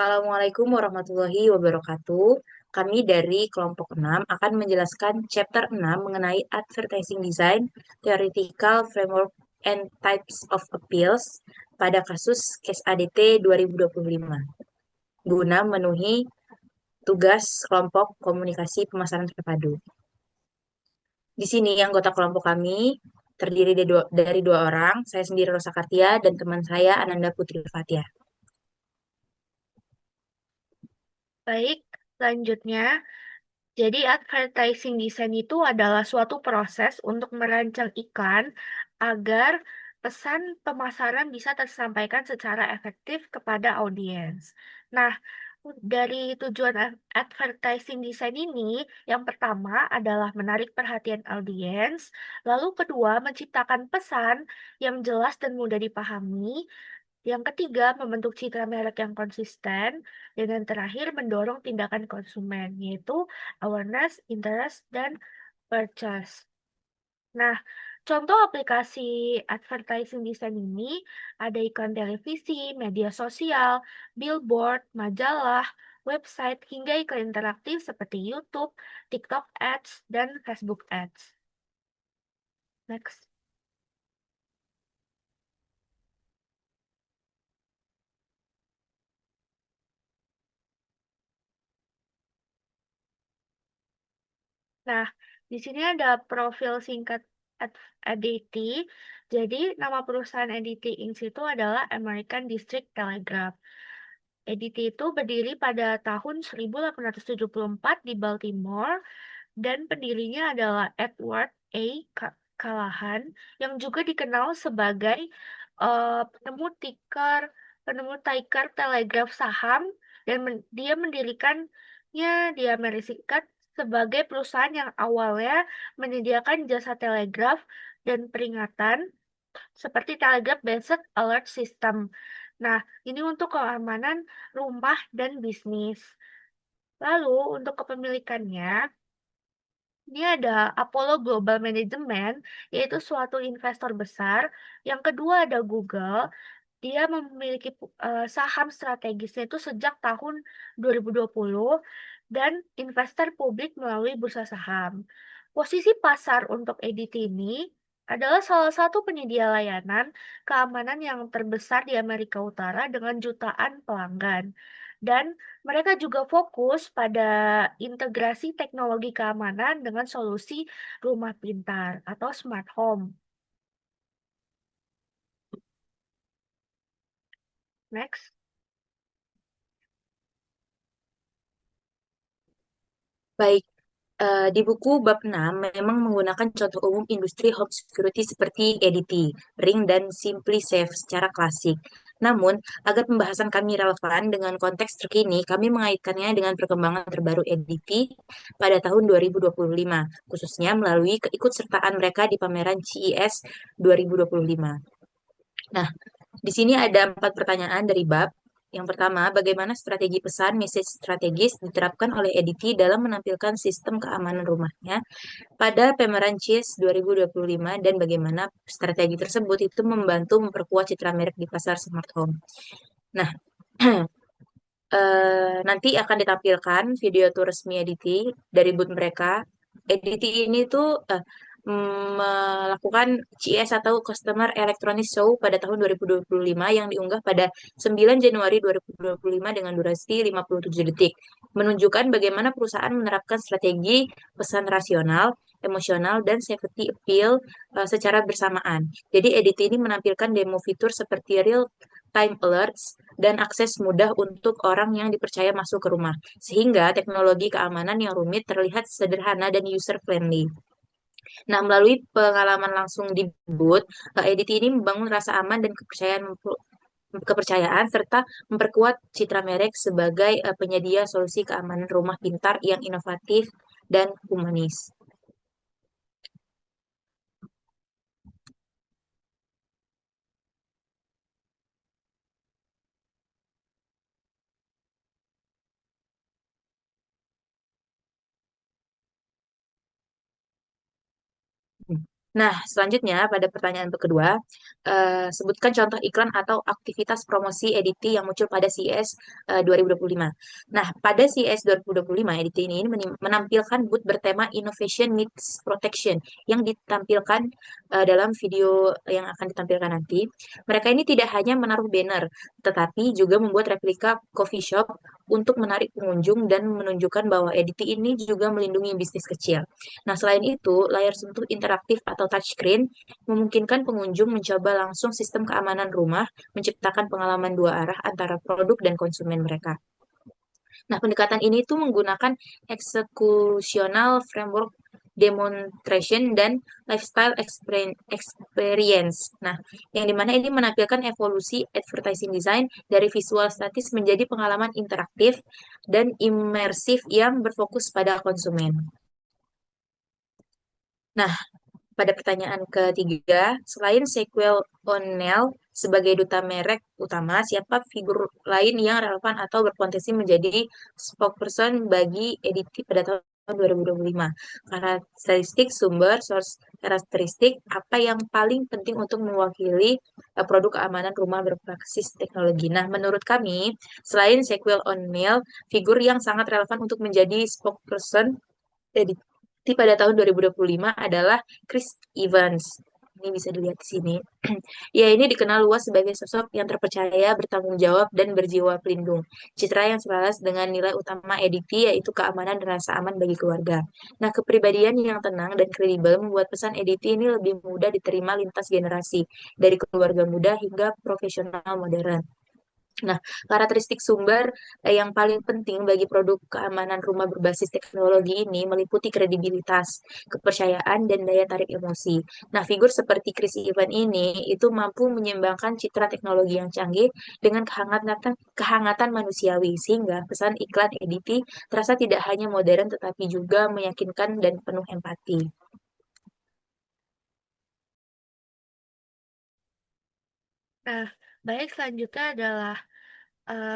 Assalamualaikum warahmatullahi wabarakatuh. Kami dari kelompok 6 akan menjelaskan chapter 6 mengenai advertising design, theoretical framework and types of appeals pada kasus case ADT 2025 guna memenuhi tugas kelompok komunikasi pemasaran terpadu. Di sini anggota kelompok kami terdiri dari dua orang, saya sendiri Rosa Kartia dan teman saya Ananda Putri Fatia. Baik, selanjutnya, jadi advertising design itu adalah suatu proses untuk merancang iklan agar pesan pemasaran bisa tersampaikan secara efektif kepada audiens. Nah, dari tujuan advertising design ini, yang pertama adalah menarik perhatian audiens, lalu kedua menciptakan pesan yang jelas dan mudah dipahami, yang ketiga, membentuk citra merek yang konsisten. Dan yang terakhir, mendorong tindakan konsumen, yaitu awareness, interest, dan purchase. Nah, contoh aplikasi advertising design ini ada iklan televisi, media sosial, billboard, majalah, website, hingga iklan interaktif seperti YouTube, TikTok Ads, dan Facebook Ads. Next. Nah, di sini ada profil singkat ADT. Jadi, nama perusahaan ADT Inc. itu adalah American District Telegraph. ADT itu berdiri pada tahun 1874 di Baltimore dan pendirinya adalah Edward A. Callahan yang juga dikenal sebagai penemu tiker telegraf saham dan dia mendirikannya di Amerika Serikat sebagai perusahaan yang awalnya menyediakan jasa telegraf dan peringatan seperti Telegraph Based Alert System. Nah, ini untuk keamanan rumah dan bisnis. Lalu, untuk kepemilikannya, ini ada Apollo Global Management, yaitu suatu investor besar. Yang kedua ada Google, dia memiliki saham strategisnya itu sejak tahun 2020 dan investor publik melalui bursa saham. Posisi pasar untuk EDT ini adalah salah satu penyedia layanan keamanan yang terbesar di Amerika Utara dengan jutaan pelanggan. Dan mereka juga fokus pada integrasi teknologi keamanan dengan solusi rumah pintar atau smart home. Next. Baik, di buku bab 6 memang menggunakan contoh umum industri home security seperti ADT, Ring, dan SimpliSafe secara klasik. Namun, agar pembahasan kami relevan dengan konteks terkini, kami mengaitkannya dengan perkembangan terbaru ADT pada tahun 2025, khususnya melalui keikutsertaan mereka di pameran CES 2025. Nah, di sini ada 4 pertanyaan dari bab. Yang pertama, bagaimana strategi pesan message strategis diterapkan oleh EDT dalam menampilkan sistem keamanan rumahnya pada pameran CES 2025 dan bagaimana strategi tersebut itu membantu memperkuat citra merek di pasar smart home. Nah, nanti akan ditampilkan video tour resmi EDT dari booth mereka. EDT ini tuh melakukan CES atau Customer Electronic Show pada tahun 2025 yang diunggah pada 9 Januari 2025 dengan durasi 57 detik, menunjukkan bagaimana perusahaan menerapkan strategi pesan rasional, emosional, dan safety appeal secara bersamaan. Jadi EDT ini menampilkan demo fitur seperti real time alerts dan akses mudah untuk orang yang dipercaya masuk ke rumah, sehingga teknologi keamanan yang rumit terlihat sederhana dan user-friendly. Nah, melalui pengalaman langsung di booth, EDT ini membangun rasa aman dan kepercayaan serta memperkuat citra merek sebagai penyedia solusi keamanan rumah pintar yang inovatif dan humanis. Nah, selanjutnya pada pertanyaan kedua, sebutkan contoh iklan atau aktivitas promosi EDT yang muncul pada CES 2025. Nah, pada CES 2025, EDT ini menampilkan booth bertema Innovation Meets Protection yang ditampilkan dalam video yang akan ditampilkan nanti. Mereka ini tidak hanya menaruh banner, tetapi juga membuat replika coffee shop untuk menarik pengunjung dan menunjukkan bahwa EDT ini juga melindungi bisnis kecil. Nah, selain itu, layar sentuh interaktif atau touchscreen memungkinkan pengunjung mencoba langsung sistem keamanan rumah, menciptakan pengalaman dua arah antara produk dan konsumen mereka. Nah, pendekatan ini tuh menggunakan executional framework demonstration dan lifestyle experience. Nah, yang dimana ini menampilkan evolusi advertising design dari visual statis menjadi pengalaman interaktif dan imersif yang berfokus pada konsumen. Nah, pada pertanyaan ketiga, selain Sequel O'Neil sebagai duta merek utama, siapa figur lain yang relevan atau berpotensi menjadi spokesperson bagi editi pada tahun 2025? Karakteristik sumber, source karakteristik, apa yang paling penting untuk mewakili produk keamanan rumah berbasis teknologi? Nah, menurut kami, selain Sequel O'Neil, figur yang sangat relevan untuk menjadi spokesperson editi pada tahun 2025 adalah Chris Evans. Ini bisa dilihat di sini. Ya, ini dikenal luas sebagai sosok yang terpercaya, bertanggung jawab, dan berjiwa pelindung. Citra yang selaras dengan nilai utama editi yaitu keamanan dan rasa aman bagi keluarga. Nah, kepribadian yang tenang dan kredibel membuat pesan editi ini lebih mudah diterima lintas generasi, dari keluarga muda hingga profesional modern. Nah, karakteristik sumber yang paling penting bagi produk keamanan rumah berbasis teknologi ini meliputi kredibilitas, kepercayaan, dan daya tarik emosi. Nah, figur seperti Chris Evans ini itu mampu menyeimbangkan citra teknologi yang canggih dengan kehangatan manusiawi, sehingga pesan iklan editi terasa tidak hanya modern tetapi juga meyakinkan dan penuh empati. Nah, baik selanjutnya adalah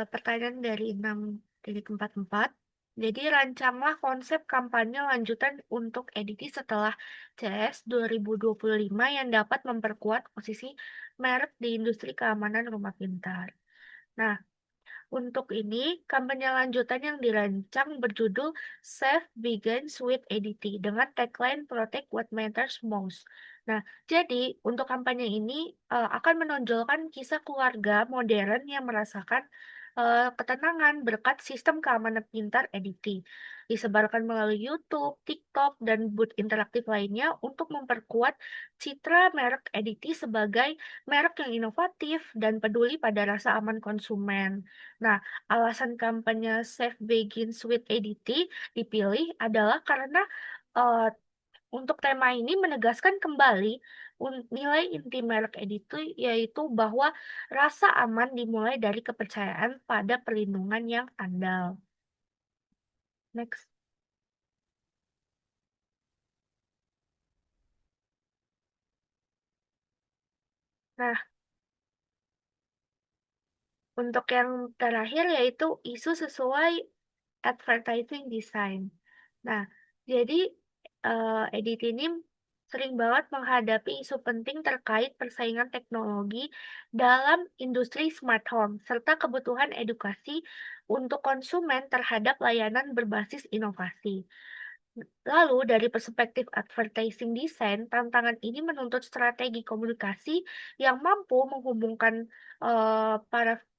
pertanyaan dari 6 dari tempat 4. Jadi rancanglah konsep kampanye lanjutan untuk edisi setelah CS 2025 yang dapat memperkuat posisi merek di industri keamanan rumah pintar. Nah, untuk ini, kampanye lanjutan yang dirancang berjudul Safe Begins with ADT dengan tagline Protect What Matters Most. Nah, jadi untuk kampanye ini akan menonjolkan kisah keluarga modern yang merasakan ketenangan berkat sistem keamanan pintar ADT. Disebarkan melalui YouTube, TikTok, dan booth interaktif lainnya untuk memperkuat citra merek ADT sebagai merek yang inovatif dan peduli pada rasa aman konsumen. Nah, alasan kampanye Safe Begins with ADT dipilih adalah karena eh, untuk tema ini menegaskan kembali nilai inti merek ADT yaitu bahwa rasa aman dimulai dari kepercayaan pada perlindungan yang andal. Next. Nah, untuk yang terakhir yaitu isu sesuai advertising design. Nah, jadi edit ini sering banget menghadapi isu penting terkait persaingan teknologi dalam industri smart home serta kebutuhan edukasi untuk konsumen terhadap layanan berbasis inovasi. Lalu, dari perspektif advertising design, tantangan ini menuntut strategi komunikasi yang mampu menghubungkan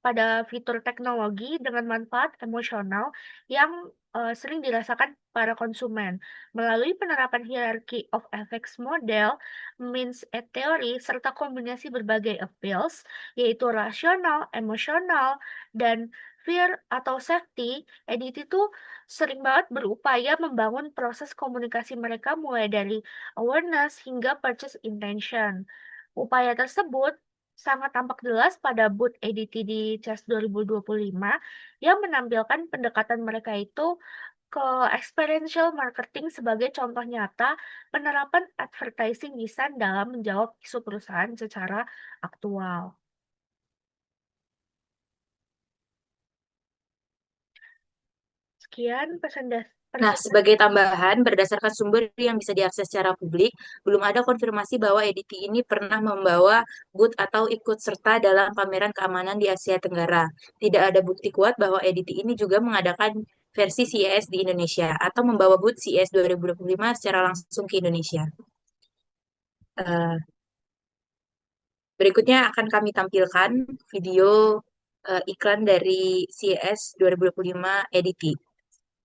pada fitur teknologi dengan manfaat emosional yang sering dirasakan para konsumen. Melalui penerapan hierarchy of effects model, means a theory, serta kombinasi berbagai appeals, yaitu rasional, emosional, dan fear atau safety, edit itu sering banget berupaya membangun proses komunikasi mereka mulai dari awareness hingga purchase intention. Upaya tersebut sangat tampak jelas pada booth ADT di CES 2025 yang menampilkan pendekatan mereka itu ke experiential marketing sebagai contoh nyata penerapan advertising design dalam menjawab isu perusahaan secara aktual. Sekian Nah, sebagai tambahan, berdasarkan sumber yang bisa diakses secara publik, belum ada konfirmasi bahwa EDT ini pernah membawa booth atau ikut serta dalam pameran keamanan di Asia Tenggara. Tidak ada bukti kuat bahwa EDT ini juga mengadakan versi CES di Indonesia atau membawa booth CES 2025 secara langsung ke Indonesia. Eh, Berikutnya akan kami tampilkan video iklan dari CES 2025 EDT.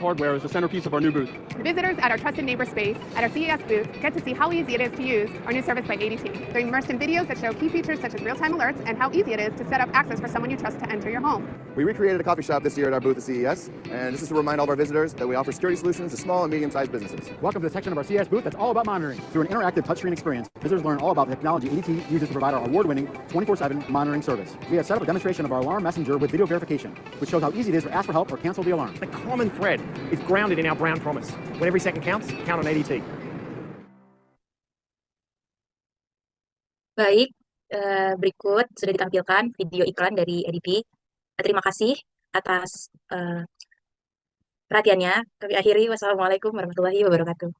Hardware is the centerpiece of our new booth. Visitors at our Trusted Neighbor space at our CES booth get to see how easy it is to use our new service by ADT. They're immersed in videos that show key features such as real-time alerts and how easy it is to set up access for someone you trust to enter your home. We recreated a coffee shop this year at our booth at CES, and this is to remind all of our visitors that we offer security solutions to small and medium-sized businesses. Welcome to the section of our CES booth that's all about monitoring. Through an interactive touchscreen experience, visitors learn all about the technology ADT uses to provide our award-winning 24/7 monitoring service. We have set up a demonstration of our alarm messenger with video verification, which shows how easy it is to ask for help or cancel the alarm. The common thread is grounded in our brand promise. When every second counts, count on ADT. Baik, berikut sudah ditampilkan video iklan dari EDP. Terima kasih atas perhatiannya. Kami akhiri. Wassalamualaikum warahmatullahi wabarakatuh.